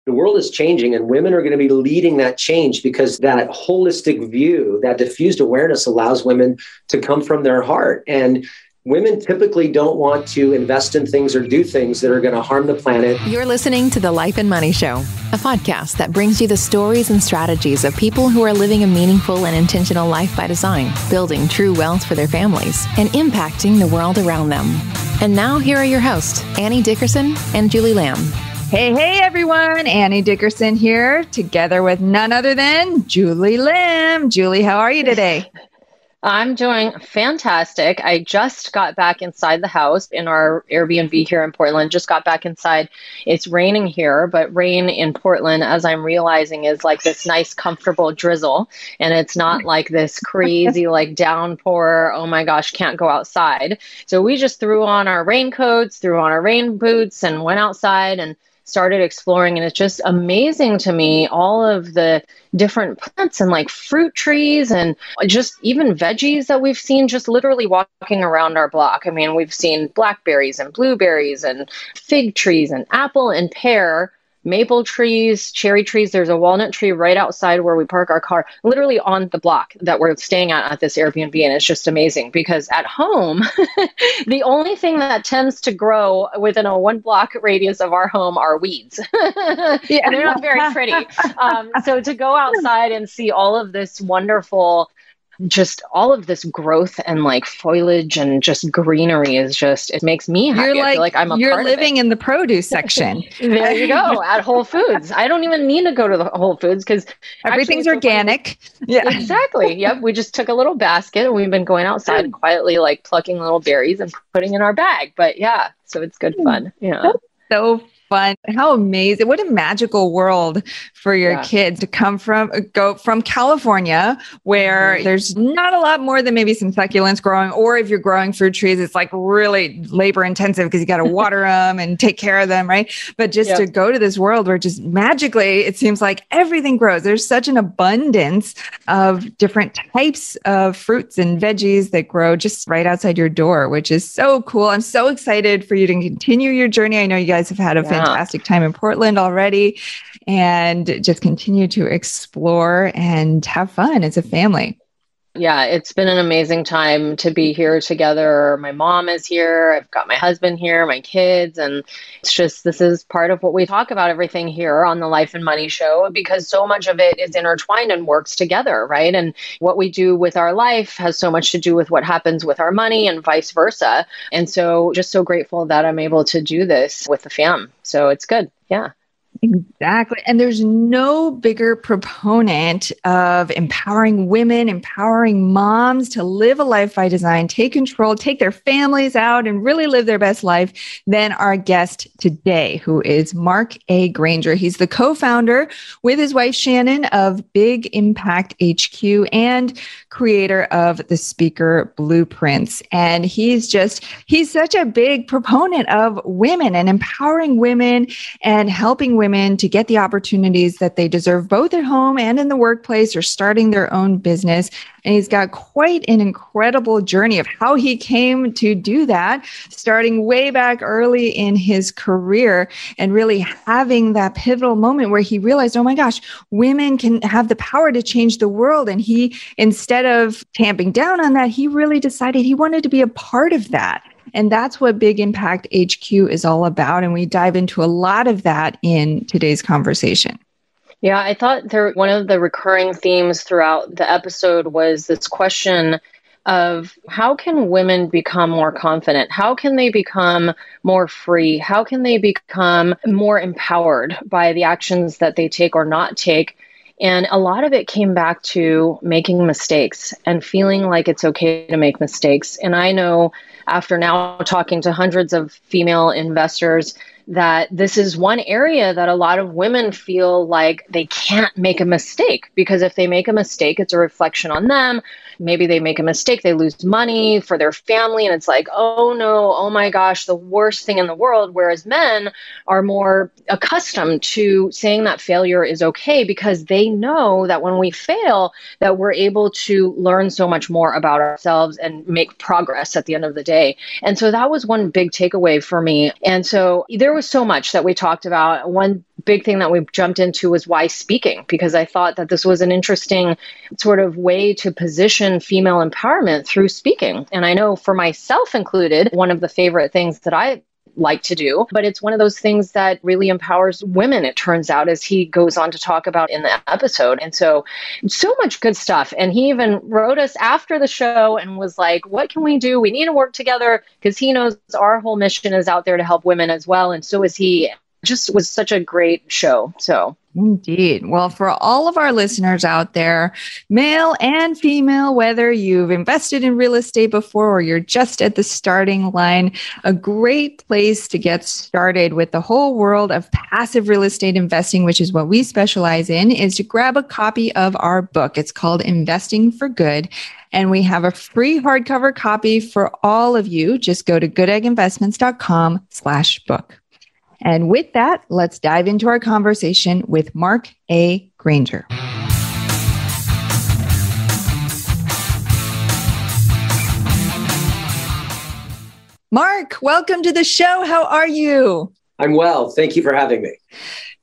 The world is changing and women are going to be leading that change because that holistic view, that diffused awareness allows women to come from their heart. And women typically don't want to invest in things or do things that are going to harm the planet. You're listening to The Life and Money Show, a podcast that brings you the stories and strategies of people who are living a meaningful and intentional life by design, building true wealth for their families, and impacting the world around them. And now here are your hosts, Annie Dickerson and Julie Lamb. Hey, everyone. Annie Dickerson here, together with none other than Julie Lamb. Julie, how are you today? I'm doing fantastic. I just got back inside the house in our Airbnb here in Portland. Just got back inside. It's raining here, but rain in Portland, as I'm realizing, is like this nice, comfortable drizzle. And it's not like this crazy, like downpour. Oh my gosh, can't go outside. So we just threw on our raincoats, threw on our rain boots, and went outside and started exploring. And it's just amazing to me, all of the different plants and like fruit trees and just even veggies that we've seen just literally walking around our block. I mean, we've seen blackberries and blueberries and fig trees and apple and pear, maple trees, cherry trees. There's a walnut tree right outside where we park our car, literally on the block that we're staying at this Airbnb. And it's just amazing because at home, the only thing that tends to grow within a 1 block radius of our home are weeds. Yeah. They're not very pretty. So to go outside and see all of this wonderful, just all of this growth and like foliage and just greenery is just, it makes me happy. I feel like I'm a part of it. You're living in the produce section. There you go, at Whole Foods. I don't even need to go to the Whole Foods because everything's organic. Yeah, exactly. Yep. We just took a little basket and we've been going outside and quietly like plucking little berries and putting in our bag. But yeah, so it's good fun. Yeah. So fun. How amazing. What a magical world for your kids to go from California, where there's not a lot more than maybe some succulents growing, or if you're growing fruit trees, it's like really labor intensive because you got to water them and take care of them, right? But just to go to this world where just magically, it seems like everything grows. There's such an abundance of different types of fruits and veggies that grow just right outside your door, which is so cool. I'm so excited for you to continue your journey. I know you guys have had a fantastic time in Portland already, and just continue to explore and have fun as a family. Yeah, it's been an amazing time to be here together. My mom is here. I've got my husband here, my kids, and it's just, this is part of what we talk about everything here on the Life and Money Show, because so much of it is intertwined and works together, right? And what we do with our life has so much to do with what happens with our money and vice versa. And so just so grateful that I'm able to do this with the fam. So it's good. Yeah. Exactly. And there's no bigger proponent of empowering women, empowering moms to live a life by design, take control, take their families out and really live their best life than our guest today, who is Mark A. Granger. He's the co-founder with his wife, Shannon, of Big Impact HQ and creator of the Speaker Blueprints. And he's such a big proponent of women and empowering women and helping women to get the opportunities that they deserve, both at home and in the workplace, or starting their own business. And he's got quite an incredible journey of how he came to do that, starting way back early in his career and really having that pivotal moment where he realized, oh my gosh, women can have the power to change the world. And he, instead of tamping down on that, he really decided he wanted to be a part of that. And that's what Big Impact HQ is all about. And we dive into a lot of that in today's conversation. Yeah, I thought one of the recurring themes throughout the episode was this question of how can women become more confident? How can they become more free? How can they become more empowered by the actions that they take or not take? And a lot of it came back to making mistakes and feeling like it's okay to make mistakes. And I know after now talking to hundreds of female investors that this is one area that a lot of women feel like they can't make a mistake, because if they make a mistake, it's a reflection on them. Maybe they make a mistake, they lose money for their family, and it's like, oh no, oh my gosh, the worst thing in the world. Whereas men are more accustomed to saying that failure is okay, because they know that when we fail, that we're able to learn so much more about ourselves and make progress at the end of the day. And so that was one big takeaway for me. And so there was so much that we talked about. One big thing that we jumped into was why speaking, because I thought that this was an interesting sort of way to position female empowerment through speaking. And I know for myself included, one of the favorite things that I like to do, but it's one of those things that really empowers women, it turns out, as he goes on to talk about in the episode. And so much good stuff. And he even wrote us after the show and was like, what can we do? We need to work together, because he knows our whole mission is out there to help women as well. And so is he. Just was such a great show. So indeed. Well, for all of our listeners out there, male and female, whether you've invested in real estate before or you're just at the starting line, a great place to get started with the whole world of passive real estate investing, which is what we specialize in, is to grab a copy of our book. It's called Investing for Good. And we have a free hardcover copy for all of you. Just go to goodegginvestments.com/book. And with that, let's dive into our conversation with Mark A. Granger. Mark, welcome to the show. How are you? I'm well. Thank you for having me.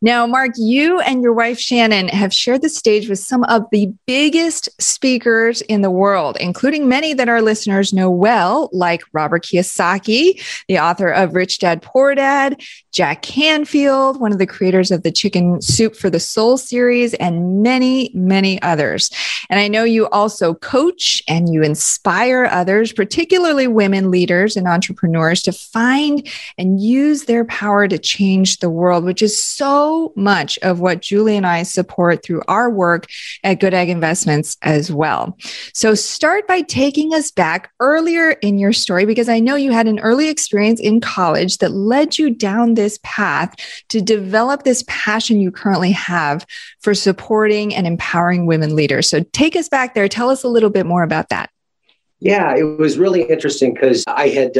Now, Mark, you and your wife, Shannon, have shared the stage with some of the biggest speakers in the world, including many that our listeners know well, like Robert Kiyosaki, the author of Rich Dad, Poor Dad, Jack Canfield, one of the creators of the Chicken Soup for the Soul series, and many, many others. And I know you also coach and you inspire others, particularly women leaders and entrepreneurs, to find and use their power to change the world, which is so much of what Julie and I support through our work at Good Egg Investments as well. So start by taking us back earlier in your story, because I know you had an early experience in college that led you down this path to develop this passion you currently have for supporting and empowering women leaders. So take us back there. Tell us a little bit more about that. Yeah, it was really interesting because I had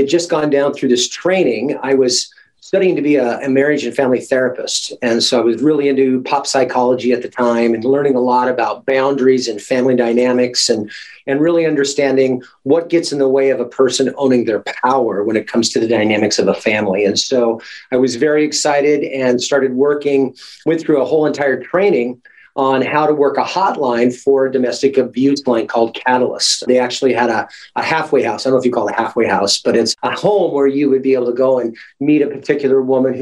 just gone down through this training. I was studying to be a marriage and family therapist. And so I was really into pop psychology at the time and learning a lot about boundaries and family dynamics and really understanding what gets in the way of a person owning their power when it comes to the dynamics of a family. And so I was very excited and started went through a whole entire training on how to work a hotline for a domestic abuse line called Catalyst. They actually had a halfway house. I don't know if you call it a halfway house, but it's a home where you would be able to go and meet a particular woman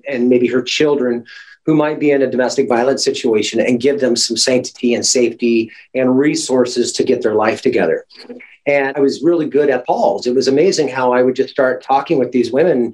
and maybe her children who might be in a domestic violence situation and give them some sanctity and safety and resources to get their life together. And I was really good at calls. It was amazing how I would just start talking with these women.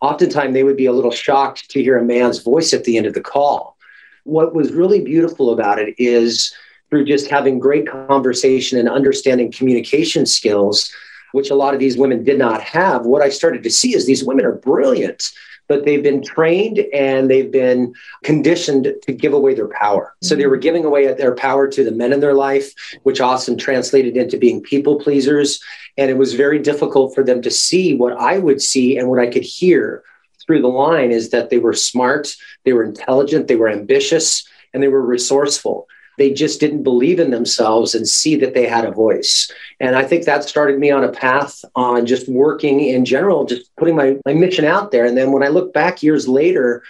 Oftentimes they would be a little shocked to hear a man's voice at the end of the call. What was really beautiful about it is through just having great conversation and understanding communication skills, which a lot of these women did not have, what I started to see is these women are brilliant, but they've been trained and they've been conditioned to give away their power. So they were giving away their power to the men in their life, which often translated into being people pleasers. And it was very difficult for them to see what I would see and what I could hear through the line is that they were smart, they were intelligent, they were ambitious, and they were resourceful. They just didn't believe in themselves and see that they had a voice. And I think that started me on a path on just working in general, just putting my mission out there. And then when I look back years later,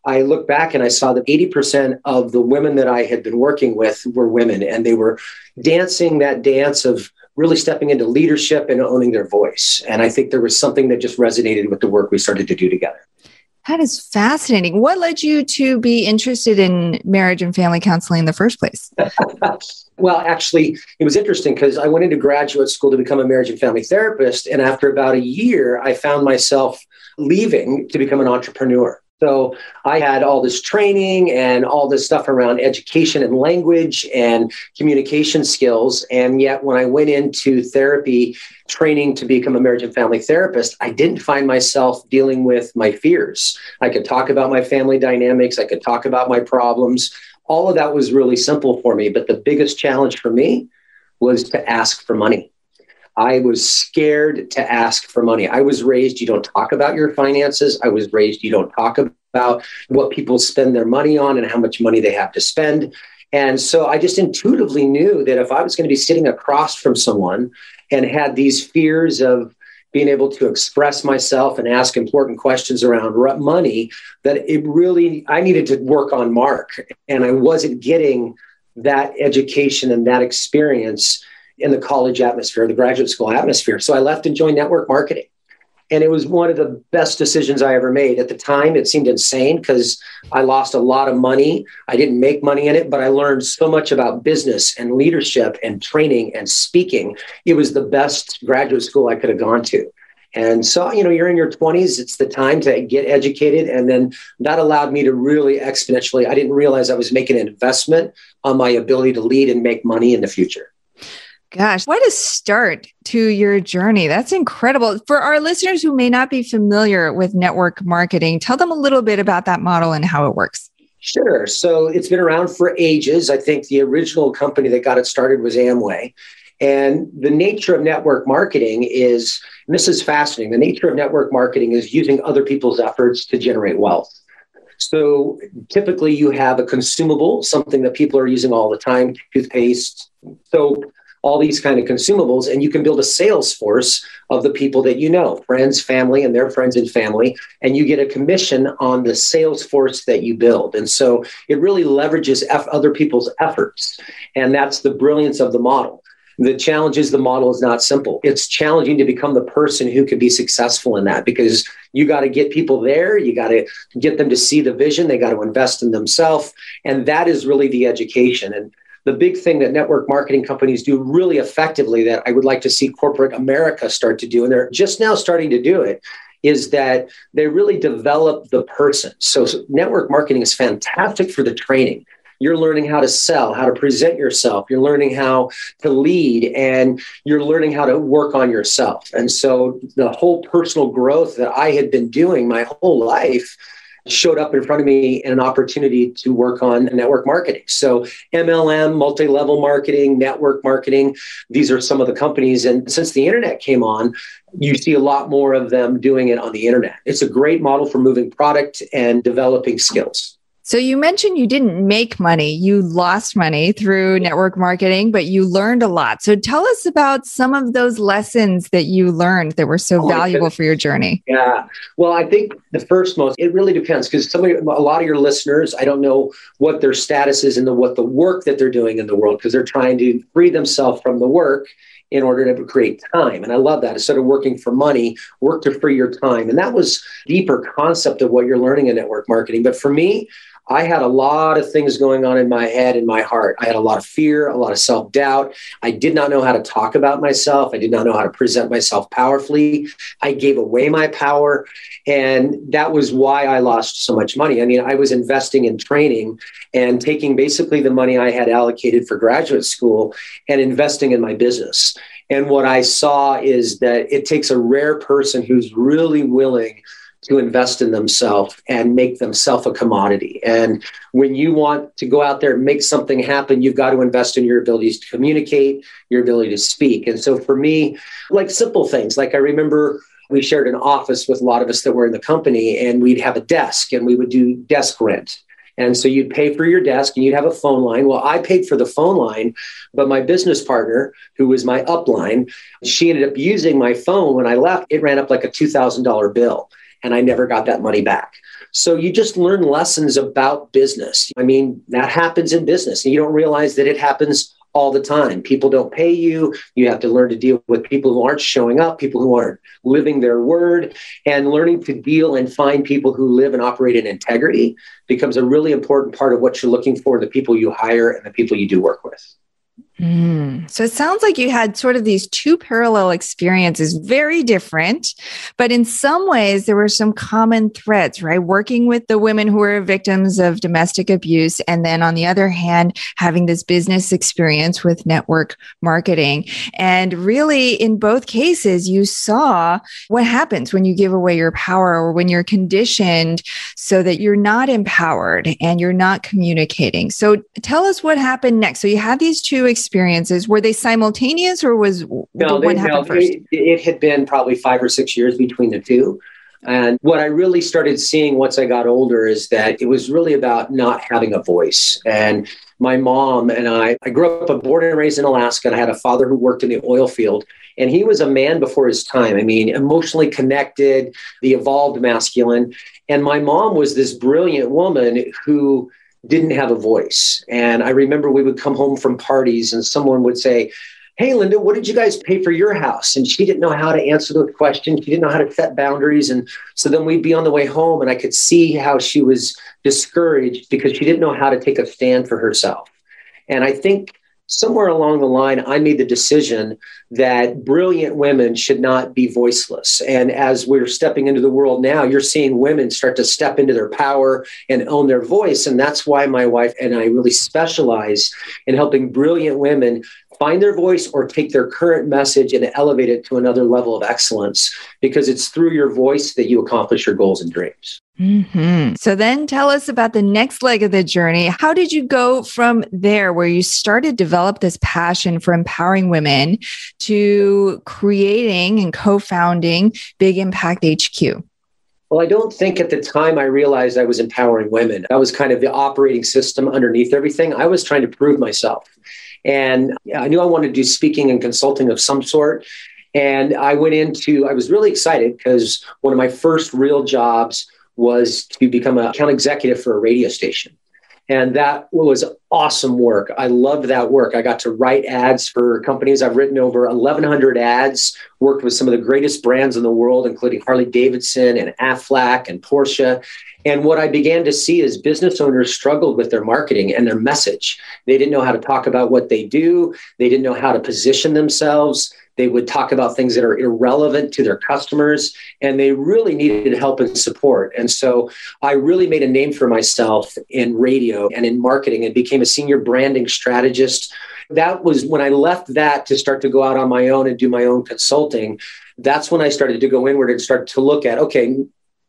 I look back and I saw that 80% of the women that I had been working with were women, and they were dancing that dance of really stepping into leadership and owning their voice. And I think there was something that just resonated with the work we started to do together. That is fascinating. What led you to be interested in marriage and family counseling in the first place? Well, actually, it was interesting because I went into graduate school to become a marriage and family therapist. And after about a year, I found myself leaving to become an entrepreneur. So I had all this training and all this stuff around education and language and communication skills. And yet when I went into therapy training to become a marriage and family therapist, I didn't find myself dealing with my fears. I could talk about my family dynamics. I could talk about my problems. All of that was really simple for me. But the biggest challenge for me was to ask for money. I was scared to ask for money. I was raised, you don't talk about your finances. I was raised, you don't talk about what people spend their money on and how much money they have to spend. And so I just intuitively knew that if I was going to be sitting across from someone and had these fears of being able to express myself and ask important questions around money, that I needed to work on Mark. And I wasn't getting that education and that experience in the college atmosphere, the graduate school atmosphere. So I left and joined network marketing. And it was one of the best decisions I ever made. At the time, it seemed insane because I lost a lot of money. I didn't make money in it, but I learned so much about business and leadership and training and speaking. It was the best graduate school I could have gone to. And so, you're in your 20s, it's the time to get educated. And then that allowed me to really exponentially, I didn't realize I was making an investment on my ability to lead and make money in the future. Gosh, what a start to your journey. That's incredible. For our listeners who may not be familiar with network marketing, tell them a little bit about that model and how it works. Sure. So it's been around for ages. I think the original company that got it started was Amway. And the nature of network marketing is, and this is fascinating, the nature of network marketing is using other people's efforts to generate wealth. So typically you have a consumable, something that people are using all the time, toothpaste, soap, all these kind of consumables, and you can build a sales force of the people that you know, friends, family, and their friends and family, and you get a commission on the sales force that you build. And so it really leverages other people's efforts, and that's the brilliance of the model. The challenge is the model is not simple. It's challenging to become the person who can be successful in that, because you got to get people there. You got to get them to see the vision. They got to invest in themselves. And that is really the education. And the big thing that network marketing companies do really effectively that I would like to see corporate America start to do, and they're just now starting to do it, is that they really develop the person. So network marketing is fantastic for the training. You're learning how to sell, how to present yourself. You're learning how to lead, and you're learning how to work on yourself. And so the whole personal growth that I had been doing my whole life showed up in front of me in an opportunity to work on network marketing. So MLM, multi-level marketing, network marketing, these are some of the companies. And since the internet came on, you see a lot more of them doing it on the internet. It's a great model for moving product and developing skills. So you mentioned you didn't make money, you lost money through network marketing, but you learned a lot. So tell us about some of those lessons that you learned that were so valuable for your journey. Yeah. Well, I think the first it really depends, because a lot of your listeners, I don't know what their status is and what the work that they're doing in the world, because they're trying to free themselves from the work in order to create time. And I love that. Instead of working for money, work to free your time. And that was deeper concept of what you're learning in network marketing. But for me, I had a lot of things going on in my head and my heart. I had a lot of fear, a lot of self-doubt. I did not know how to talk about myself. I did not know how to present myself powerfully. I gave away my power. And that was why I lost so much money. I mean, I was investing in training and taking basically the money I had allocated for graduate school and investing in my business. And what I saw is that it takes a rare person who's really willing to invest in themselves and make themselves a commodity. And when you want to go out there and make something happen, you've got to invest in your abilities to communicate, your ability to speak. And so for me, like simple things, like I remember we shared an office with a lot of us that were in the company, and we'd have a desk and we would do desk rent. And so you'd pay for your desk and you'd have a phone line. Well, I paid for the phone line, but my business partner, who was my upline, she ended up using my phone. When I left, it ran up like a $2,000 bill. And I never got that money back. So you just learn lessons about business. I mean, that happens in business, and you don't realize that it happens all the time. People don't pay you. You have to learn to deal with people who aren't showing up, people who aren't living their word, and learning to deal and find people who live and operate in integrity becomes a really important part of what you're looking for in the people you hire and the people you do work with. So it sounds like you had sort of these two parallel experiences, very different, but in some ways there were some common threads, right? Working with the women who were victims of domestic abuse. And then on the other hand, having this business experience with network marketing. And really in both cases, you saw what happens when you give away your power or when you're conditioned so that you're not empowered and you're not communicating. So tell us what happened next. So you had these two experiences. Were they simultaneous, or was one happened first? It had been probably 5 or 6 years between the two. And what I really started seeing once I got older is that it was really about not having a voice. And my mom and I grew up born and raised in Alaska, and I had a father who worked in the oil field. And he was a man before his time. I mean, emotionally connected, the evolved masculine. And my mom was this brilliant woman who didn't have a voice. And I remember we would come home from parties and someone would say, "Hey, Linda, what did you guys pay for your house?" And she didn't know how to answer those questions. She didn't know how to set boundaries. And so then we'd be on the way home and I could see how she was discouraged because she didn't know how to take a stand for herself. And I think somewhere along the line, I made the decision that brilliant women should not be voiceless. And as we're stepping into the world now, you're seeing women start to step into their power and own their voice. And that's why my wife and I really specialize in helping brilliant women find their voice or take their current message and elevate it to another level of excellence, because it's through your voice that you accomplish your goals and dreams. Mm-hmm. So then tell us about the next leg of the journey. How did you go from there, where you started to develop this passion for empowering women, to creating and co-founding Big Impact HQ? Well, I don't think at the time I realized I was empowering women. That was kind of the operating system underneath everything. I was trying to prove myself. And I knew I wanted to do speaking and consulting of some sort. And I was really excited because one of my first real jobs was to become an account executive for a radio station. And that was awesome work. I loved that work. I got to write ads for companies. I've written over 1,100 ads, worked with some of the greatest brands in the world, including Harley Davidson and Aflac and Porsche. And what I began to see is business owners struggled with their marketing and their message. They didn't know how to talk about what they do. They didn't know how to position themselves. They would talk about things that are irrelevant to their customers, and they really needed help and support. And so I really made a name for myself in radio and in marketing and became a senior branding strategist. That was when I left that to start to go out on my own and do my own consulting. That's when I started to go inward and start to look at, okay,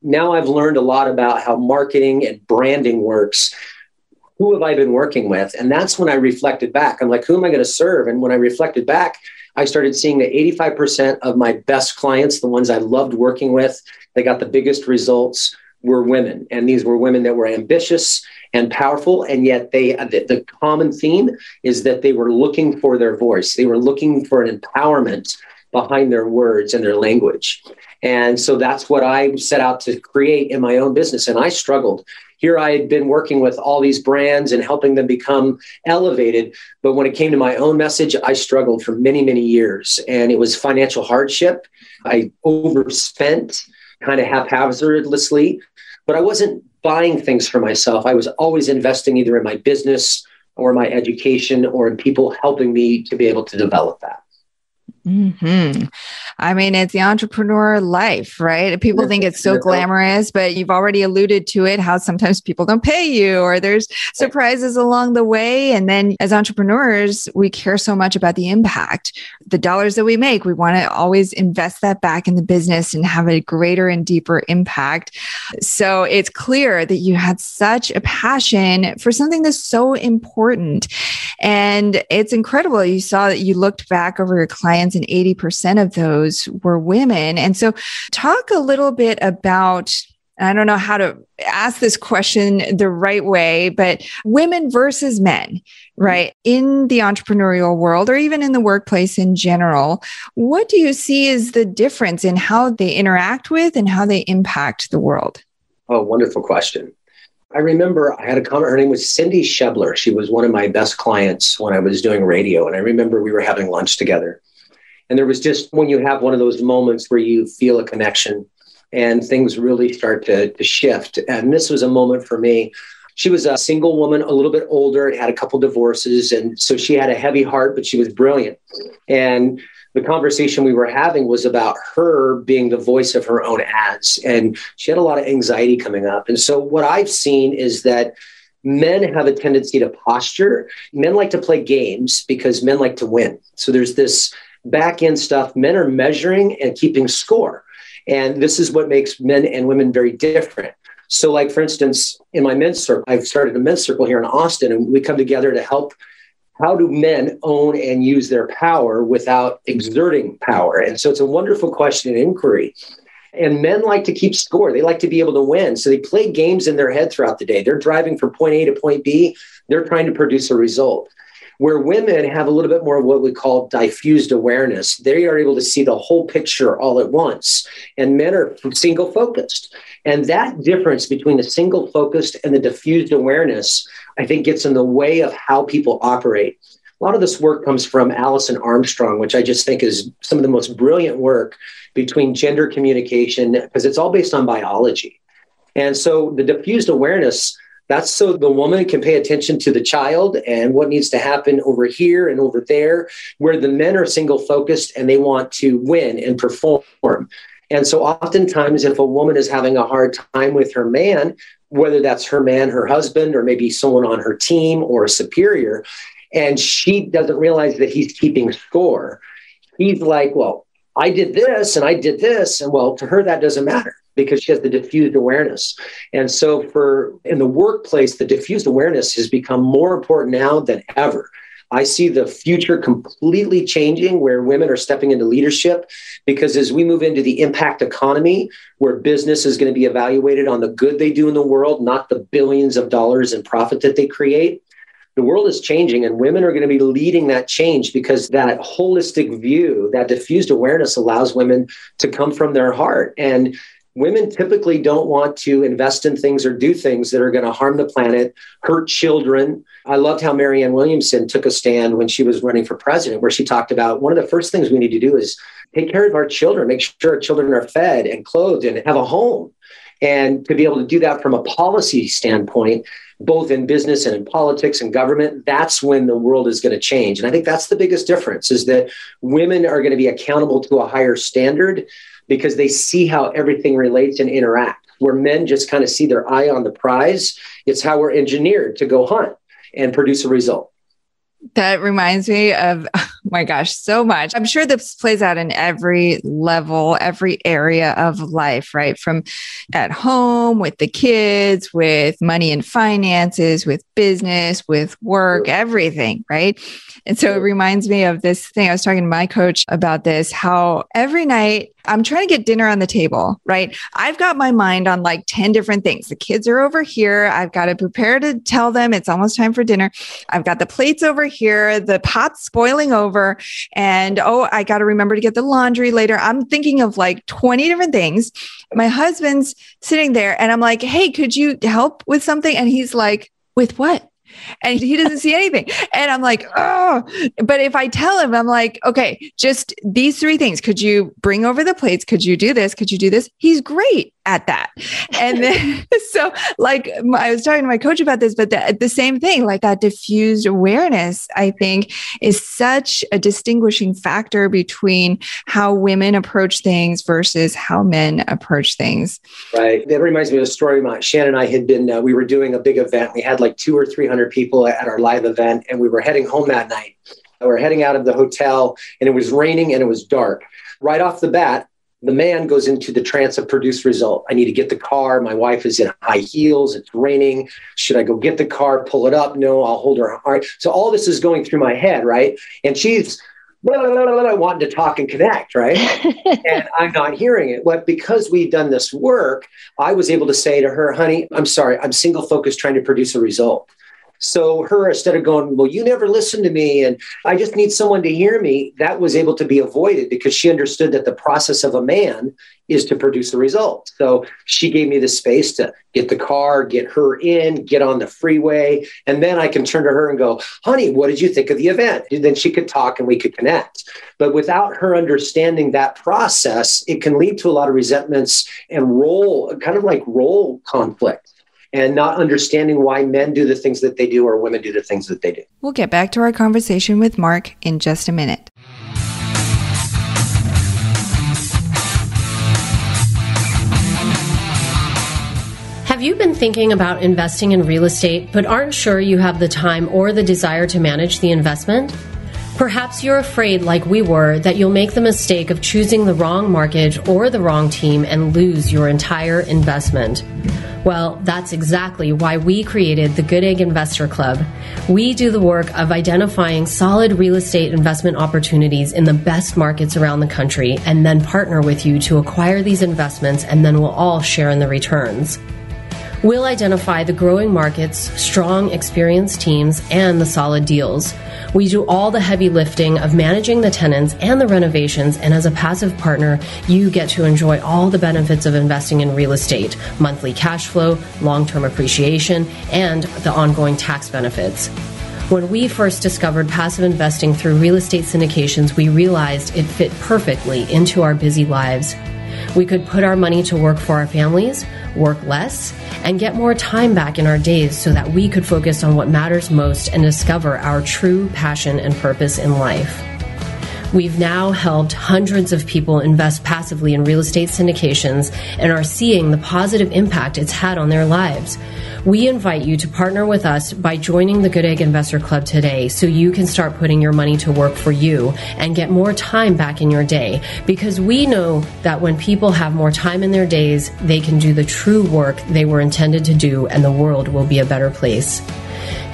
now I've learned a lot about how marketing and branding works. Who have I been working with? And that's when I reflected back. I'm like, who am I going to serve? And when I reflected back, I started seeing that 85% of my best clients, the ones I loved working with, they got the biggest results, were women. And these were women that were ambitious and powerful. And yet the common theme is that they were looking for their voice. They were looking for an empowerment behind their words and their language. And so that's what I set out to create in my own business. And I struggled. Here I had been working with all these brands and helping them become elevated. But when it came to my own message, I struggled for many, many years. And it was financial hardship. I overspent kind of haphazardly, but I wasn't buying things for myself. I was always investing either in my business or my education or in people helping me to be able to develop that. Mm-hmm. I mean, it's the entrepreneur life, right? People think it's so glamorous, but you've already alluded to it, how sometimes people don't pay you or there's surprises along the way. And then as entrepreneurs, we care so much about the impact. The dollars that we make, we want to always invest that back in the business and have a greater and deeper impact. So it's clear that you had such a passion for something that's so important. And it's incredible. You saw that you looked back over your clients and 80% of those were women. And so talk a little bit about, I don't know how to ask this question the right way, but women versus men, right? In the entrepreneurial world or even in the workplace in general, what do you see as the difference in how they interact with and how they impact the world? Oh, wonderful question. I remember I had a comment. Her name was Cindy Shebler. She was one of my best clients when I was doing radio. And I remember we were having lunch together. And there was just when you have one of those moments where you feel a connection and things really start to shift. And this was a moment for me. She was a single woman, a little bit older, had a couple divorces. And so she had a heavy heart, but she was brilliant. And the conversation we were having was about her being the voice of her own ads. And she had a lot of anxiety coming up. And so what I've seen is that men have a tendency to posture. Men like to play games because men like to win. So there's this back end stuff. Men are measuring and keeping score. And this is what makes men and women very different. So like, for instance, in my men's circle, I've started a men's circle here in Austin, and we come together to help. How do men own and use their power without exerting power? And so it's a wonderful question and inquiry. And men like to keep score. They like to be able to win. So they play games in their head throughout the day. They're driving from point A to point B. They're trying to produce a result. where women have a little bit more of what we call diffused awareness. They are able to see the whole picture all at once, and men are single focused. And that difference between the single focused and the diffused awareness, I think, gets in the way of how people operate. A lot of this work comes from Alison Armstrong, which I just think is some of the most brilliant work between gender communication, because it's all based on biology. And so the diffused awareness, that's so the woman can pay attention to the child and what needs to happen over here and over there, where the men are single focused and they want to win and perform. And so oftentimes if a woman is having a hard time with her man, whether that's her man, her husband, or maybe someone on her team or a superior, and she doesn't realize that he's keeping score, he's like, well, I did this and I did this. And well, to her, that doesn't matter because she has the diffused awareness. And so in the workplace, the diffused awareness has become more important now than ever. I see the future completely changing where women are stepping into leadership, because as we move into the impact economy, where business is going to be evaluated on the good they do in the world, not the billions of dollars in profit that they create, the world is changing and women are going to be leading that change, because that holistic view, that diffused awareness allows women to come from their heart. And women typically don't want to invest in things or do things that are going to harm the planet, hurt children. I loved how Marianne Williamson took a stand when she was running for president, where she talked about one of the first things we need to do is take care of our children, make sure our children are fed and clothed and have a home. And to be able to do that from a policy standpoint, both in business and in politics and government, that's when the world is going to change. And I think that's the biggest difference, is that women are going to be accountable to a higher standard because they see how everything relates and interacts, where men just kind of see their eye on the prize. It's how we're engineered to go hunt and produce a result. That reminds me of, oh my gosh, so much. I'm sure this plays out in every level, every area of life, right? From at home, with the kids, with money and finances, with business, with work, everything, right? And so it reminds me of this thing. I was talking to my coach about this, how every night I'm trying to get dinner on the table, right? I've got my mind on like 10 different things. The kids are over here. I've got to prepare to tell them it's almost time for dinner. I've got the plates over here, the pot's boiling over, and I got to remember to get the laundry later. I'm thinking of like 20 different things. My husband's sitting there and I'm like, hey, could you help with something? And he's like, with what? And he doesn't see anything. And I'm like, oh, but if I tell him, I'm like, okay, just these 3 things. Could you bring over the plates? Could you do this? Could you do this? He's great at that. And then, so like I was talking to my coach about this, but the same thing, like that diffused awareness, I think is such a distinguishing factor between how women approach things versus how men approach things. Right. That reminds me of a story. Shannon and I had been, we were doing a big event. We had like 200 or 300 people at our live event, and we were heading home that night. We were heading out of the hotel and it was raining and it was dark. Right off the bat, the man goes into the trance of produce result. I need to get the car. My wife is in high heels. It's raining. Should I go get the car, pull it up? No, I'll hold her. All right. So all this is going through my head, right? And she's wanting to talk and connect, right? And I'm not hearing it. But because we've done this work, I was able to say to her, honey, I'm sorry, I'm single focused trying to produce a result. So her, instead of going, well, you never listen to me and I just need someone to hear me, that was able to be avoided because she understood that the process of a man is to produce a result. So she gave me the space to get the car, get her in, get on the freeway. And then I can turn to her and go, honey, what did you think of the event? And then she could talk and we could connect. But without her understanding that process, it can lead to a lot of resentments and role conflict. And not understanding why men do the things that they do or women do the things that they do. We'll get back to our conversation with Mark in just a minute. Have you been thinking about investing in real estate, but aren't sure you have the time or the desire to manage the investment? Perhaps you're afraid, like we were, that you'll make the mistake of choosing the wrong mortgage or the wrong team and lose your entire investment. Well, that's exactly why we created the Good Egg Investor Club. We do the work of identifying solid real estate investment opportunities in the best markets around the country and then partner with you to acquire these investments, and then we'll all share in the returns. We'll identify the growing markets, strong, experienced teams, and the solid deals. We do all the heavy lifting of managing the tenants and the renovations, and as a passive partner, you get to enjoy all the benefits of investing in real estate, monthly cash flow, long-term appreciation, and the ongoing tax benefits. When we first discovered passive investing through real estate syndications, we realized it fit perfectly into our busy lives. We could put our money to work for our families, work less, and get more time back in our days so that we could focus on what matters most and discover our true passion and purpose in life. We've now helped hundreds of people invest passively in real estate syndications and are seeing the positive impact it's had on their lives. We invite you to partner with us by joining the Good Egg Investor Club today so you can start putting your money to work for you and get more time back in your day, because we know that when people have more time in their days, they can do the true work they were intended to do, and the world will be a better place.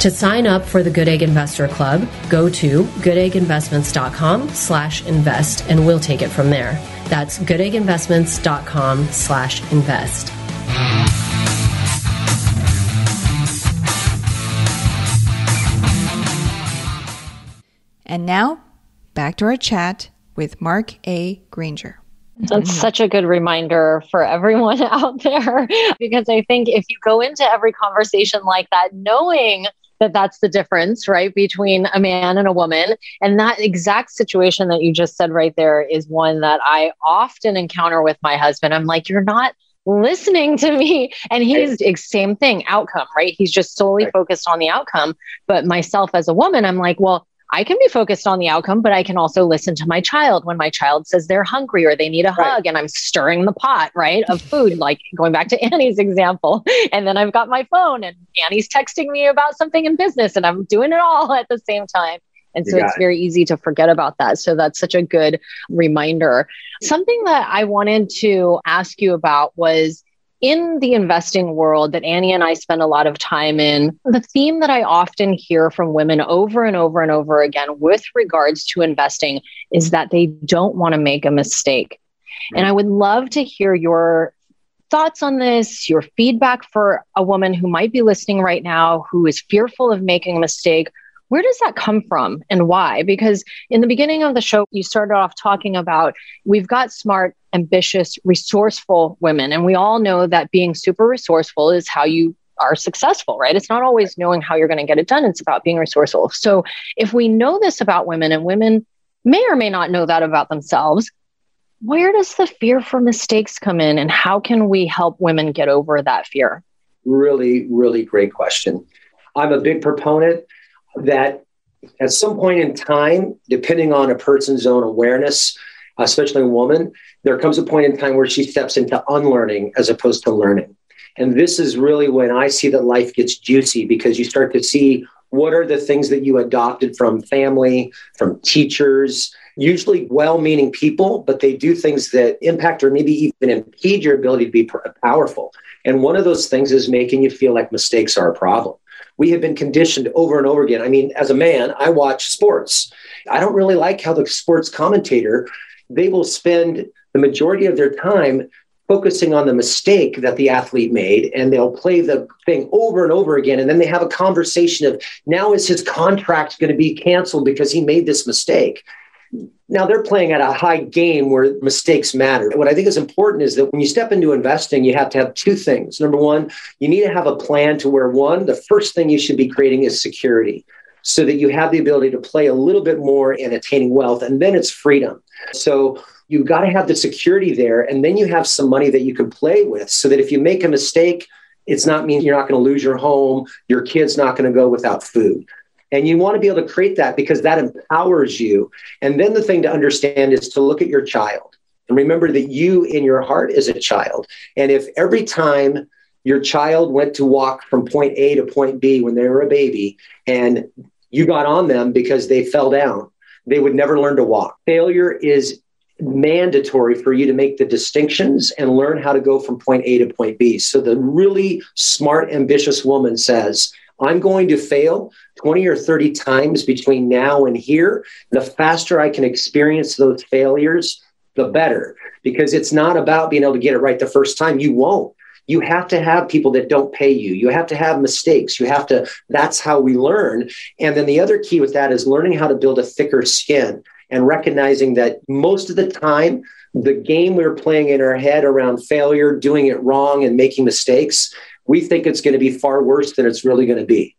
To sign up for the Good Egg Investor Club, go to goodegginvestments.com/invest and we'll take it from there. That's goodegginvestments.com/invest. And now, back to our chat with Mark A. Granger. That's such a good reminder for everyone out there, because I think if you go into every conversation like that, knowing that that's the difference, right, between a man and a woman, and that exact situation that you just said right there is one that I often encounter with my husband. I'm like, you're not listening to me. And he's same thing, outcome, right? He's just solely focused on the outcome. But myself as a woman, I'm like, well, I can be focused on the outcome, but I can also listen to my child when my child says they're hungry or they need a hug, and I'm stirring the pot, right, of food, like going back to Annie's example. And then I've got my phone and Annie's texting me about something in business, and I'm doing it all at the same time. And so it's very easy to forget about that. So that's such a good reminder. Something that I wanted to ask you about was, in the investing world that Annie and I spend a lot of time in, the theme that I often hear from women over and over and over again with regards to investing is that they don't want to make a mistake. And I would love to hear your thoughts on this, your feedback for a woman who might be listening right now, who is fearful of making a mistake. Where does that come from and why? Because in the beginning of the show, you started off talking about we've got smart, ambitious, resourceful women. And we all know that being super resourceful is how you are successful, right? It's not always knowing how you're going to get it done. It's about being resourceful. So if we know this about women, and women may or may not know that about themselves, where does the fear for mistakes come in, and how can we help women get over that fear? Really, really great question. I'm a big proponent that at some point in time, depending on a person's own awareness, especially a woman, there comes a point in time where she steps into unlearning as opposed to learning. And this is really when I see that life gets juicy, because you start to see what are the things that you adopted from family, from teachers, usually well-meaning people, but they do things that impact or maybe even impede your ability to be powerful. And one of those things is making you feel like mistakes are a problem. We have been conditioned over and over again. I mean, as a man, I watch sports. I don't really like how the sports commentator, they will spend the majority of their time focusing on the mistake that the athlete made, and they'll play the thing over and over again. And then they have a conversation of, now is his contract going to be canceled because he made this mistake? Now they're playing at a high game where mistakes matter. What I think is important is that when you step into investing, you have to have two things. Number one, you need to have a plan to where, one, the first thing you should be creating is security, so that you have the ability to play a little bit more in attaining wealth, and then it's freedom. So you've got to have the security there, and then you have some money that you can play with, so that if you make a mistake, it's not mean you're not going to lose your home, your kid's not going to go without food. And you want to be able to create that because that empowers you. And then the thing to understand is to look at your child and remember that you in your heart is a child. And if every time your child went to walk from point A to point B when they were a baby and you got on them because they fell down, they would never learn to walk. Failure is mandatory for you to make the distinctions and learn how to go from point A to point B. So the really smart, ambitious woman says, I'm going to fail 20 or 30 times between now and here. The faster I can experience those failures, the better, because it's not about being able to get it right the first time. You won't. you have to have people that don't pay you. You have to have mistakes. That's how we learn. And then the other key with that is learning how to build a thicker skin and recognizing that most of the time, the game we're playing in our head around failure, doing it wrong and making mistakes, we think it's going to be far worse than it's really going to be.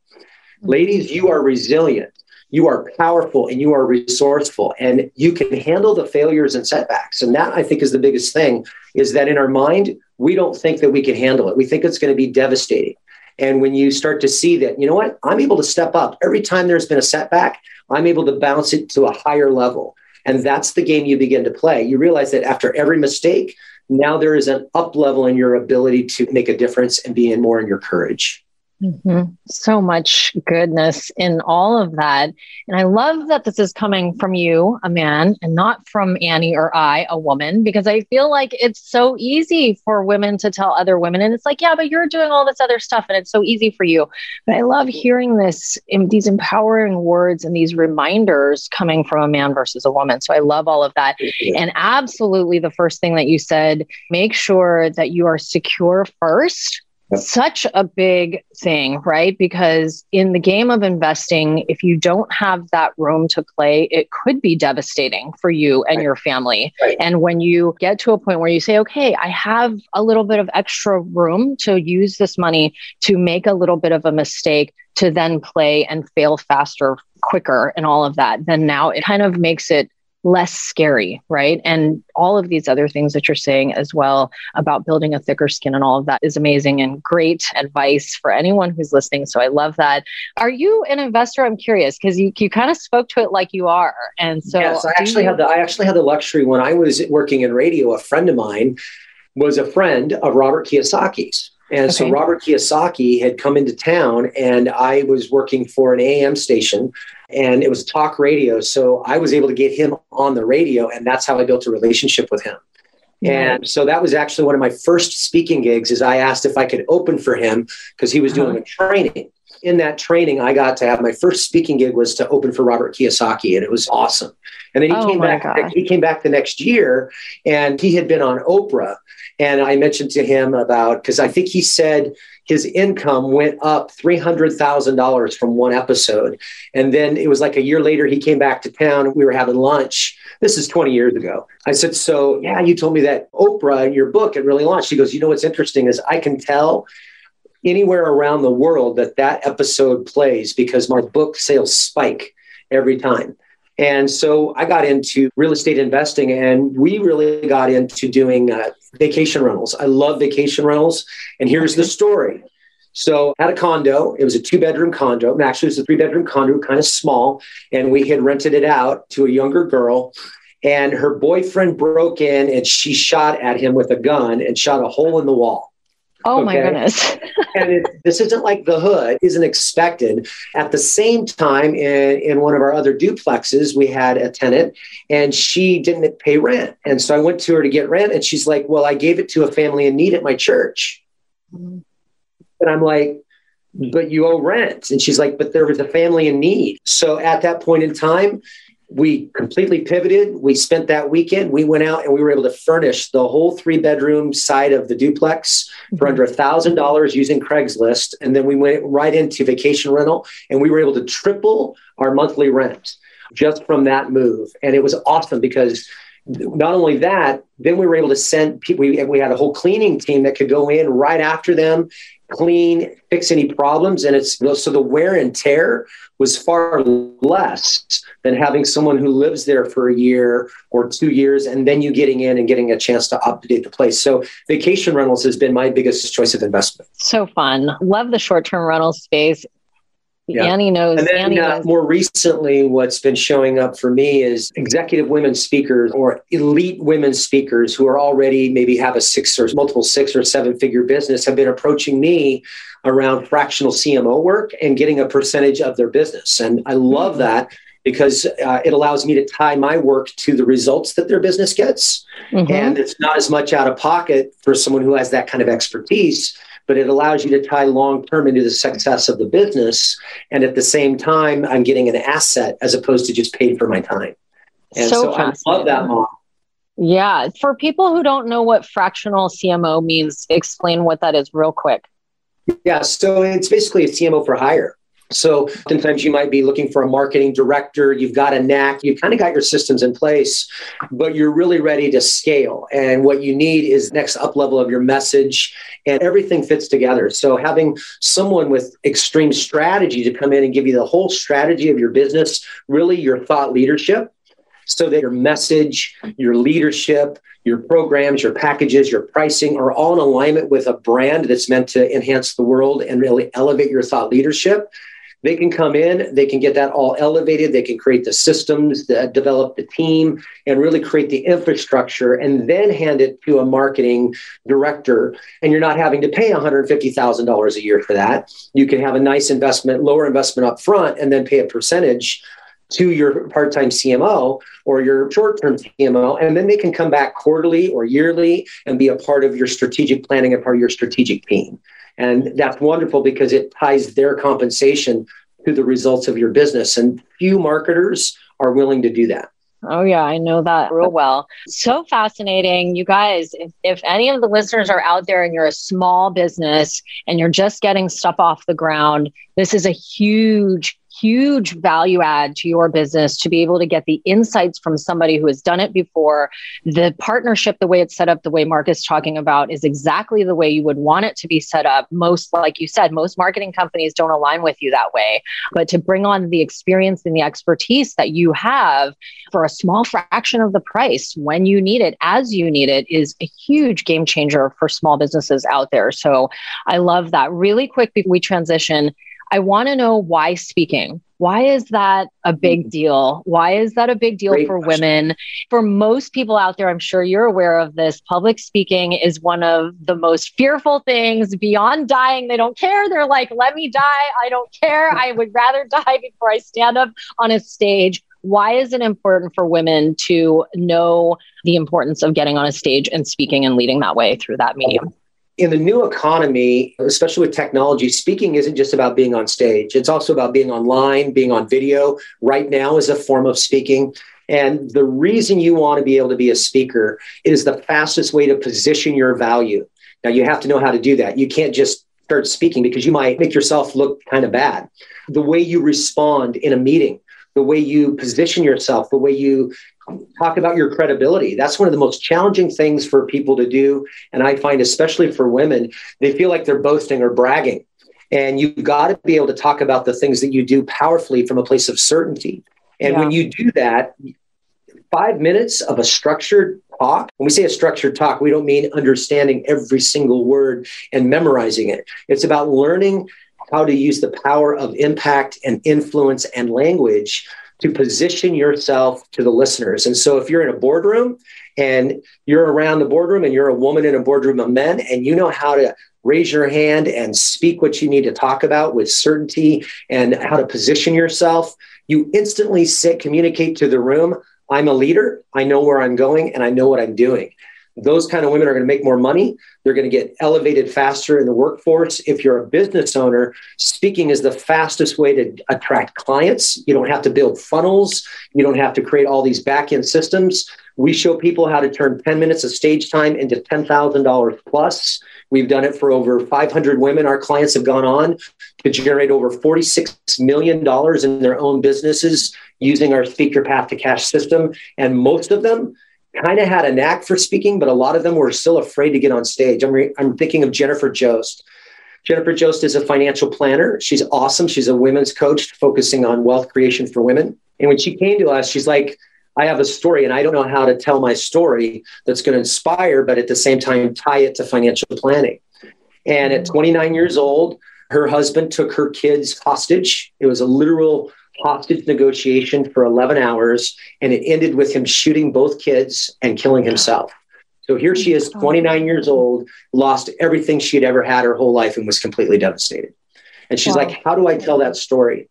Ladies, you are resilient. You are powerful and you are resourceful and you can handle the failures and setbacks. And that, I think, is the biggest thing, is that in our mind, we don't think that we can handle it. We think it's going to be devastating. And when you start to see that, you know what, I'm able to step up. Every time there's been a setback, I'm able to bounce it to a higher level. And that's the game you begin to play. You realize that after every mistake, now there is an up level in your ability to make a difference and be more in your courage. Mm-hmm. So much goodness in all of that. And I love that this is coming from you, a man, and not from Annie or I, a woman, because I feel like it's so easy for women to tell other women. And it's like, yeah, but you're doing all this other stuff and it's so easy for you. But I love hearing these empowering words and these reminders coming from a man versus a woman. So I love all of that. And absolutely the first thing that you said, make sure that you are secure first. Such a big thing, right? Because in the game of investing, if you don't have that room to play, it could be devastating for you and your family. Right. And when you get to a point where you say, okay, I have a little bit of extra room to use this money to make a little bit of a mistake, to then play and fail faster, quicker, and all of that, then now it kind of makes it less scary, right? And all of these other things that you're saying as well about building a thicker skin and all of that is amazing and great advice for anyone who's listening. So I love that. Are you an investor? I'm curious because you kind of spoke to it like you are. And so yes, I actually had the luxury when I was working in radio. A friend of mine was a friend of Robert Kiyosaki's. And so Robert Kiyosaki had come into town and I was working for an AM station and it was talk radio. So I was able to get him on the radio and that's how I built a relationship with him. And so that was actually one of my first speaking gigs is I asked if I could open for him because he was doing a training. In that training, I got to have my first speaking gig was to open for Robert Kiyosaki and it was awesome. And then he came back the next year and he had been on Oprah. And I mentioned to him because I think he said his income went up $300,000 from one episode. And then it was like a year later, he came back to town. We were having lunch. This is 20 years ago. I said, so yeah, you told me that Oprah, your book, had really launched. He goes, you know, what's interesting is I can tell anywhere around the world that episode plays because my book sales spike every time. And so I got into real estate investing and we really got into doing vacation rentals. I love vacation rentals. And here's the story. So I had a condo. It was a 2-bedroom condo. And actually, it was a 3-bedroom condo, kind of small. And we had rented it out to a younger girl. And her boyfriend broke in and she shot at him with a gun and shot a hole in the wall. Oh, my goodness. And this isn't like The Hood, isn't expected. At the same time, in one of our other duplexes, we had a tenant and she didn't pay rent. And so I went to her to get rent and she's like, well, I gave it to a family in need at my church. And I'm like, but you owe rent. And she's like, but there was a family in need. So at that point in time, we completely pivoted. We spent that weekend. We went out and we were able to furnish the whole 3-bedroom side of the duplex for under $1,000 using Craigslist. And then we went right into vacation rental and we were able to triple our monthly rent just from that move. And it was awesome because not only that, then we were able to send people. We had a whole cleaning team that could go in right after them, clean, fix any problems. And so the wear and tear was far less than having someone who lives there for a year or 2 years, and then you getting in and getting a chance to update the place. So vacation rentals has been my biggest choice of investment. So fun. Love the short-term rental space. Yeah. Annie knows. And then more recently, what's been showing up for me is executive women speakers or elite women speakers who are already maybe have multiple 6 or 7 figure business have been approaching me around fractional CMO work and getting a percentage of their business. And I love that because it allows me to tie my work to the results that their business gets. And it's not as much out of pocket for someone who has that kind of expertise, but it allows you to tie long-term into the success of the business. And at the same time, I'm getting an asset as opposed to just paid for my time. And so I love that model. Yeah. For people who don't know what fractional CMO means, explain what that is real quick. Yeah. So it's basically a CMO for hire. So oftentimes you might be looking for a marketing director. You've got a knack. You've kind of got your systems in place, but you're really ready to scale. And what you need is next up level of your message, and everything fits together. So having someone with extreme strategy to come in and give you the whole strategy of your business, really your thought leadership, so that your message, your leadership, your programs, your packages, your pricing are all in alignment with a brand that's meant to enhance the world and really elevate your thought leadership. They can come in, they can get that all elevated, they can create the systems, develop the team, and really create the infrastructure, and then hand it to a marketing director. And you're not having to pay $150,000 a year for that. You can have a nice investment, lower investment up front, and then pay a percentage to your part-time CMO or your short-term CMO, and then they can come back quarterly or yearly and be a part of your strategic planning and part of your strategic team. And that's wonderful because it ties their compensation to the results of your business. And few marketers are willing to do that. Oh, yeah, I know that real well. So fascinating. You guys, if any of the listeners are out there and you're a small business and you're just getting stuff off the ground, this is a huge value add to your business to be able to get the insights from somebody who has done it before. The partnership, the way it's set up, the way Mark is talking about, is exactly the way you would want it to be set up. Most, like you said, most marketing companies don't align with you that way. But to bring on the experience and the expertise that you have for a small fraction of the price when you need it, as you need it, is a huge game changer for small businesses out there. So I love that. Really quick before we transition, I want to know why speaking. Why is that a big deal? Why is that a big deal for women? For most people out there, I'm sure you're aware of this. Public speaking is one of the most fearful things beyond dying. They don't care. They're like, let me die. I don't care. I would rather die before I stand up on a stage. Why is it important for women to know the importance of getting on a stage and speaking and leading that way through that medium? In the new economy, especially with technology, speaking isn't just about being on stage. It's also about being online, being on video. Right now is a form of speaking. And the reason you want to be able to be a speaker is the fastest way to position your value. Now, you have to know how to do that. You can't just start speaking because you might make yourself look kind of bad. The way you respond in a meeting, the way you position yourself, the way you talk about your credibility. That's one of the most challenging things for people to do. And I find, especially for women, they feel like they're boasting or bragging. And you've got to be able to talk about the things that you do powerfully from a place of certainty. And when you do that, 5 minutes of a structured talk, when we say a structured talk, we don't mean understanding every single word and memorizing it. It's about learning how to use the power of impact and influence and language to position yourself to the listeners. And so if you're in a boardroom and you're around the boardroom and you're a woman in a boardroom of men and you know how to raise your hand and speak what you need to talk about with certainty and how to position yourself, you instantly communicate to the room, I'm a leader, I know where I'm going, and I know what I'm doing. Those kind of women are going to make more money. They're going to get elevated faster in the workforce. If you're a business owner, speaking is the fastest way to attract clients. You don't have to build funnels. You don't have to create all these back-end systems. We show people how to turn 10 minutes of stage time into $10,000 plus. We've done it for over 500 women. Our clients have gone on to generate over $46 million in their own businesses using our Speak Your Path to Cash system. And most of them kind of had a knack for speaking, but a lot of them were still afraid to get on stage. I'm thinking of Jennifer Jost. Jennifer Jost is a financial planner. She's awesome. She's a women's coach focusing on wealth creation for women. And when she came to us, she's like, I have a story and I don't know how to tell my story that's going to inspire, but at the same time, tie it to financial planning. And at 29 years old, her husband took her kids hostage. It was a literal hostage negotiation for 11 hours, and it ended with him shooting both kids and killing himself. So here she is, 29 years old, lost everything she'd ever had her whole life and was completely devastated. And she's like, how do I tell that story?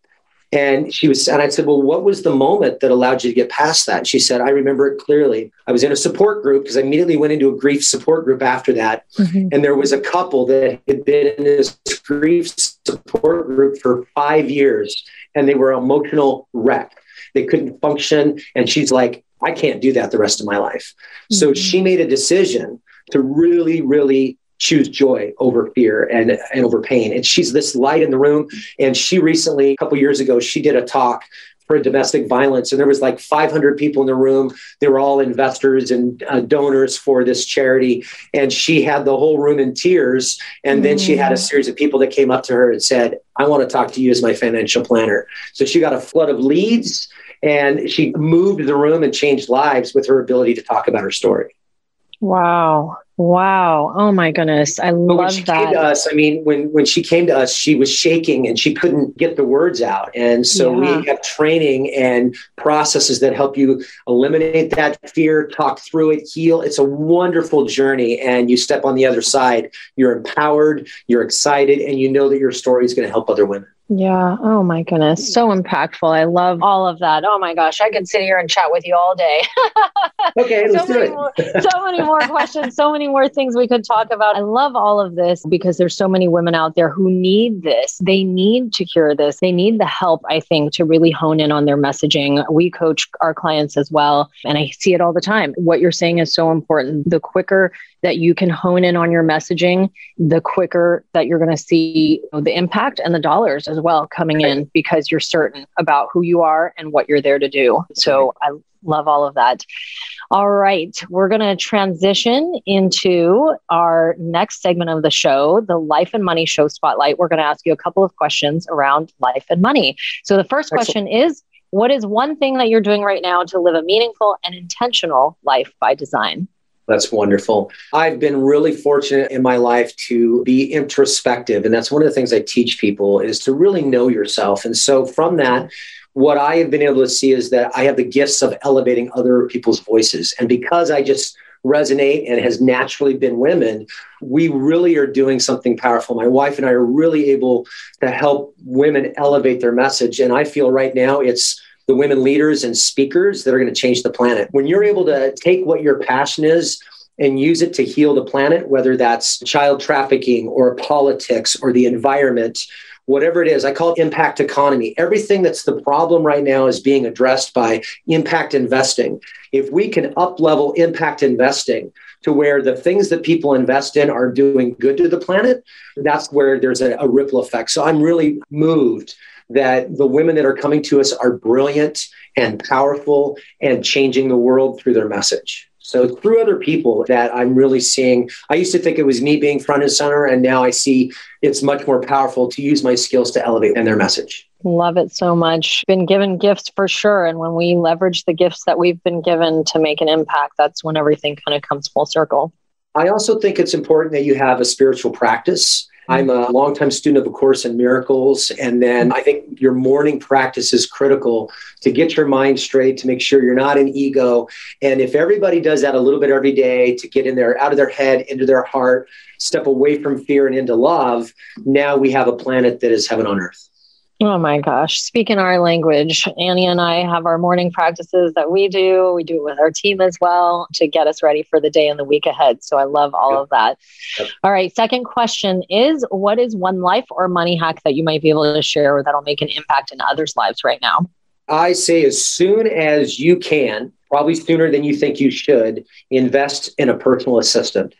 And I said, well, what was the moment that allowed you to get past that? And she said, I remember it clearly. I was in a support group because I immediately went into a grief support group after that. Mm-hmm. And there was a couple that had been in this grief support group for 5 years, and they were an emotional wreck. They couldn't function. And she's like, I can't do that the rest of my life. So she made a decision to really, really choose joy over fear and over pain. And she's this light in the room. And she recently, a couple years ago, she did a talk for domestic violence. And there was like 500 people in the room. They were all investors and donors for this charity. And she had the whole room in tears. And then she had a series of people that came up to her and said, I want to talk to you as my financial planner. So she got a flood of leads and she moved the room and changed lives with her ability to talk about her story. Wow. Wow. Oh my goodness. I love that. Came to us, I mean, when she came to us, she was shaking and she couldn't get the words out. And so we have training and processes that help you eliminate that fear, talk through it, heal. It's a wonderful journey. And you step on the other side, you're empowered, you're excited, and you know that your story is going to help other women. Yeah. Oh my goodness. So impactful. I love all of that. Oh my gosh. I could sit here and chat with you all day. Okay, let's do it. So many more questions, so many more things we could talk about. I love all of this because there's so many women out there who need this. They need to hear this. They need the help, I think, to really hone in on their messaging. We coach our clients as well. And I see it all the time. What you're saying is so important. The quicker that you can hone in on your messaging, the quicker that you're going to see the impact and the dollars as well coming in because you're certain about who you are and what you're there to do. So I love all of that. All right. We're going to transition into our next segment of the show, the Life and Money Show Spotlight. We're going to ask you a couple of questions around life and money. So the first question is, what is one thing that you're doing right now to live a meaningful and intentional life by design? That's wonderful. I've been really fortunate in my life to be introspective. And that's one of the things I teach people is to really know yourself. And so from that, what I have been able to see is that I have the gifts of elevating other people's voices. And because I just resonate and has naturally been women, we really are doing something powerful. My wife and I are really able to help women elevate their message. And I feel right now it's the women leaders and speakers that are going to change the planet. When you're able to take what your passion is and use it to heal the planet, whether that's child trafficking or politics or the environment, whatever it is, I call it impact economy. Everything that's the problem right now is being addressed by impact investing. If we can up-level impact investing to where the things that people invest in are doing good to the planet, that's where there's a ripple effect. So I'm really moved that the women that are coming to us are brilliant and powerful and changing the world through their message. So through other people that I'm really seeing, I used to think it was me being front and center, and now I see it's much more powerful to use my skills to elevate in their message. Love it so much. Been given gifts for sure. And when we leverage the gifts that we've been given to make an impact, that's when everything kind of comes full circle. I also think it's important that you have a spiritual practice. I'm a longtime student of A Course in Miracles. And then I think your morning practice is critical to get your mind straight, to make sure you're not an ego. And if everybody does that a little bit every day to get in there, out of their head, into their heart, step away from fear and into love, now we have a planet that is heaven on earth. Oh my gosh. Speaking our language, Annie and I have our morning practices that we do. We do it with our team as well to get us ready for the day and the week ahead. So I love all of that. Yep. All right. Second question is, what is one life or money hack that you might be able to share that'll make an impact in others' lives right now? I say as soon as you can, probably sooner than you think you should, invest in a personal assistant.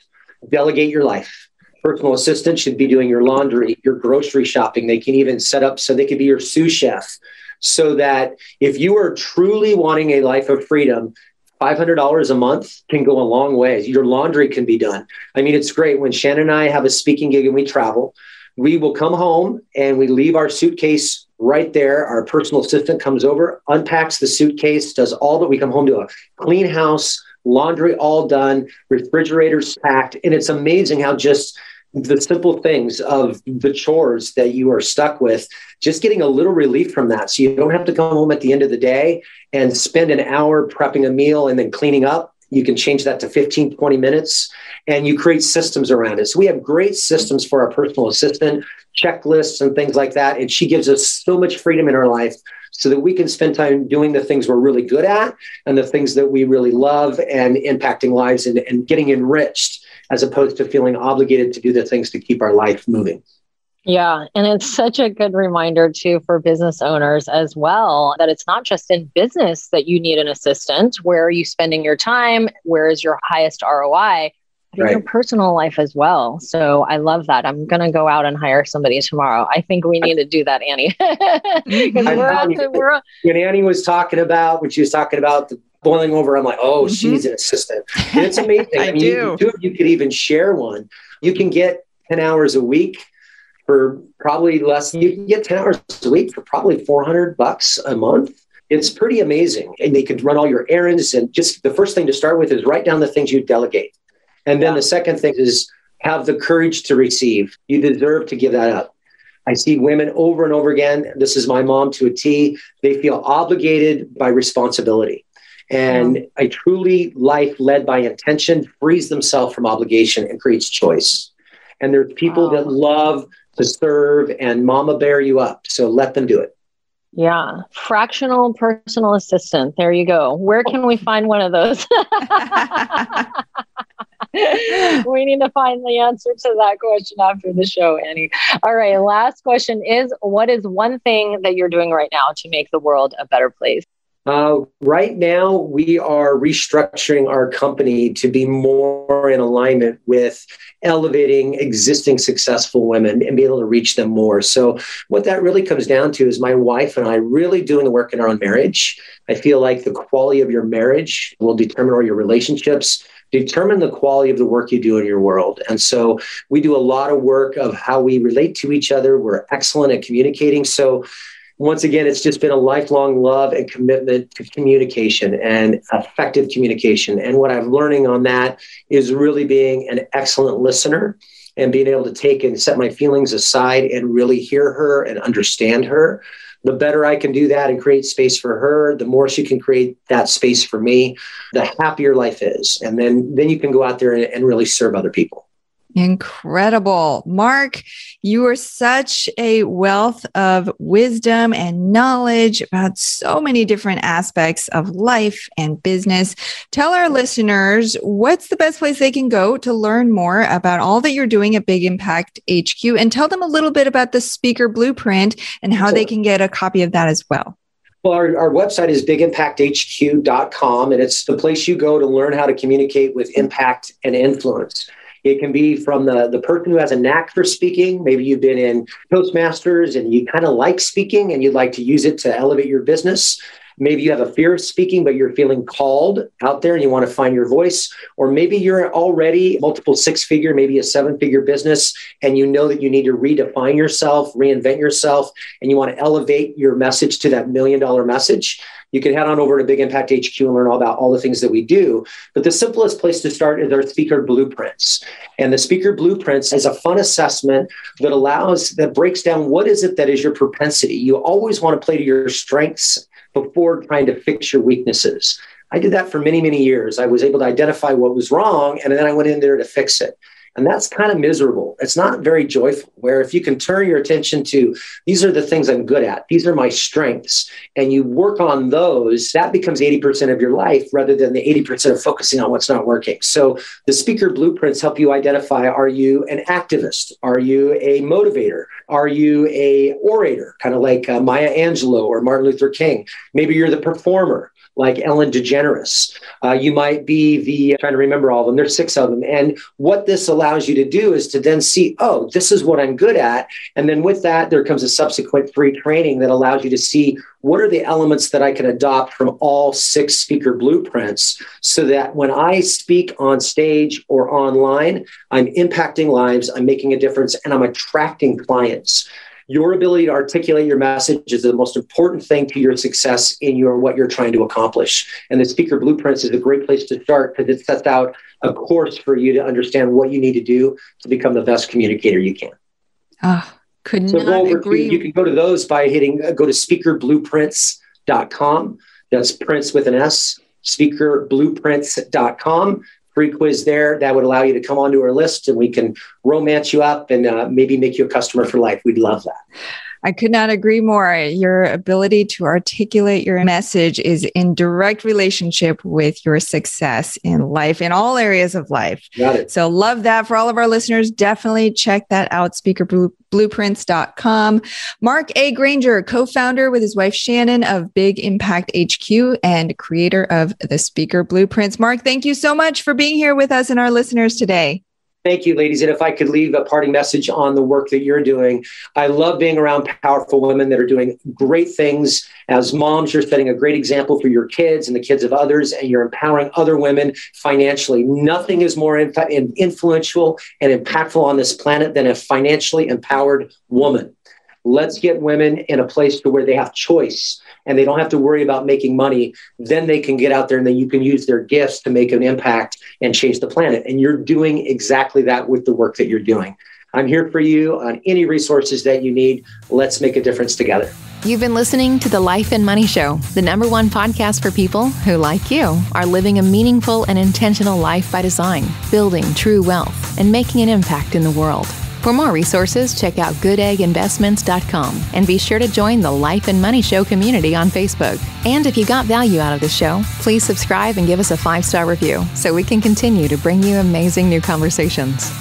Delegate your life. Personal assistant should be doing your laundry, your grocery shopping. They can even set up so they could be your sous chef, so that if you are truly wanting a life of freedom, $500 a month can go a long way. Your laundry can be done. I mean, it's great. When Shannon and I have a speaking gig and we travel, we will come home and we leave our suitcase right there. Our personal assistant comes over, unpacks the suitcase, does all that. We come home to a clean house, laundry all done, refrigerators packed. And it's amazing how just the simple things of the chores that you are stuck with, just getting a little relief from that. So you don't have to come home at the end of the day and spend an hour prepping a meal and then cleaning up. You can change that to 15, 20 minutes, and you create systems around it. So we have great systems for our personal assistant, checklists and things like that. And she gives us so much freedom in our life so that we can spend time doing the things we're really good at and the things that we really love and impacting lives and getting enriched, as opposed to feeling obligated to do the things to keep our life moving. Yeah. And it's such a good reminder too for business owners as well, that it's not just in business that you need an assistant. Where are you spending your time? Where is your highest ROI? But in your personal life as well. So I love that. I'm going to go out and hire somebody tomorrow. I think we need to do that, Annie. When Annie was talking about, the boiling over, I'm like, oh, she's an assistant. And it's amazing. I do. Two of you could even share one. You can get 10 hours a week for probably less. You can get 10 hours a week for probably $400 a month. It's pretty amazing. And they could run all your errands. And just the first thing to start with is write down the things you delegate. And then the second thing is have the courage to receive. You deserve to give that up. I see women over and over again. This is my mom to a T. They feel obligated by responsibility. And a truly life led by intention frees themselves from obligation and creates choice. And there's people that love to serve and mama bear you up. So let them do it. Yeah. Fractional personal assistant. There you go. Where can we find one of those? We need to find the answer to that question after the show, Annie. All right. Last question is, what is one thing that you're doing right now to make the world a better place? Right now, we are restructuring our company to be more in alignment with elevating existing successful women and be able to reach them more. So what that really comes down to is my wife and I really doing the work in our own marriage. I feel like the quality of your marriage will determine, or your relationships determine the quality of the work you do in your world. And so we do a lot of work of how we relate to each other. We're excellent at communicating. So once again, it's just been a lifelong love and commitment to communication and effective communication. And what I'm learning on that is really being an excellent listener and being able to take and set my feelings aside and really hear her and understand her. The better I can do that and create space for her, the more she can create that space for me, the happier life is. And then you can go out there and really serve other people. Incredible. Mark, you are such a wealth of wisdom and knowledge about so many different aspects of life and business. Tell our listeners what's the best place they can go to learn more about all that you're doing at Big Impact HQ, and tell them a little bit about the Speaker Blueprint and how they can get a copy of that as well. Well, our website is bigimpacthq.com, and it's the place you go to learn how to communicate with impact and influence. It can be from the person who has a knack for speaking. Maybe you've been in Toastmasters and you kind of like speaking and you'd like to use it to elevate your business. Maybe you have a fear of speaking, but you're feeling called out there and you want to find your voice. Or maybe you're already multiple six-figure, maybe a seven-figure business, and you know that you need to redefine yourself, reinvent yourself, and you want to elevate your message to that $1 million message. You can head on over to Big Impact HQ and learn all about all the things that we do. But the simplest place to start is our Speaker Blueprints. And the Speaker Blueprints is a fun assessment that breaks down what is it that is your propensity. You always want to play to your strengths before trying to fix your weaknesses. I did that for many, many years. I was able to identify what was wrong, and then I went in there to fix it. And that's kind of miserable. It's not very joyful, where if you can turn your attention to, these are the things I'm good at, these are my strengths, and you work on those, that becomes 80% of your life rather than the 80% of focusing on what's not working. So the Speaker Blueprints help you identify, are you an activist? Are you a motivator? Are you a orator, kind of like Maya Angelou or Martin Luther King? Maybe you're the performer, like Ellen DeGeneres. You might be trying to remember all of them. There's 6 of them. And what this allows you to do is to then see, oh, this is what I'm good at. And then with that, there comes a subsequent free training that allows you to see what are the elements that I can adopt from all 6 Speaker Blueprints, so that when I speak on stage or online, I'm impacting lives, I'm making a difference, and I'm attracting clients. Your ability to articulate your message is the most important thing to your success in what you're trying to accomplish. And the Speaker Blueprints is a great place to start because it sets out a course for you to understand what you need to do to become the best communicator you can. Could not agree. You can go to those by go to speakerblueprints.com. That's Prince with an S, speakerblueprints.com. Free quiz there that would allow you to come onto our list, and we can romance you up and maybe make you a customer for life. We'd love that. I could not agree more. Your ability to articulate your message is in direct relationship with your success in life, in all areas of life. Got it. So love that. For all of our listeners, definitely check that out, speakerblueprints.com. Mark A. Granger, co-founder with his wife Shannon of Big Impact HQ and creator of the Speaker Blueprints. Mark, thank you so much for being here with us and our listeners today. Thank you, ladies. And if I could leave a parting message on the work that you're doing, I love being around powerful women that are doing great things. As moms, you're setting a great example for your kids and the kids of others, and you're empowering other women financially. Nothing is more influential and impactful on this planet than a financially empowered woman. Let's get women in a place to where they have choice and they don't have to worry about making money. Then they can get out there and then you can use their gifts to make an impact and change the planet. And you're doing exactly that with the work that you're doing. I'm here for you on any resources that you need. Let's make a difference together. You've been listening to The Life and Money Show, the #1 podcast for people who, like you, are living a meaningful and intentional life by design, building true wealth, and making an impact in the world. For more resources, check out goodegginvestments.com and be sure to join the Life and Money Show community on Facebook. And if you got value out of the show, please subscribe and give us a 5-star review so we can continue to bring you amazing new conversations.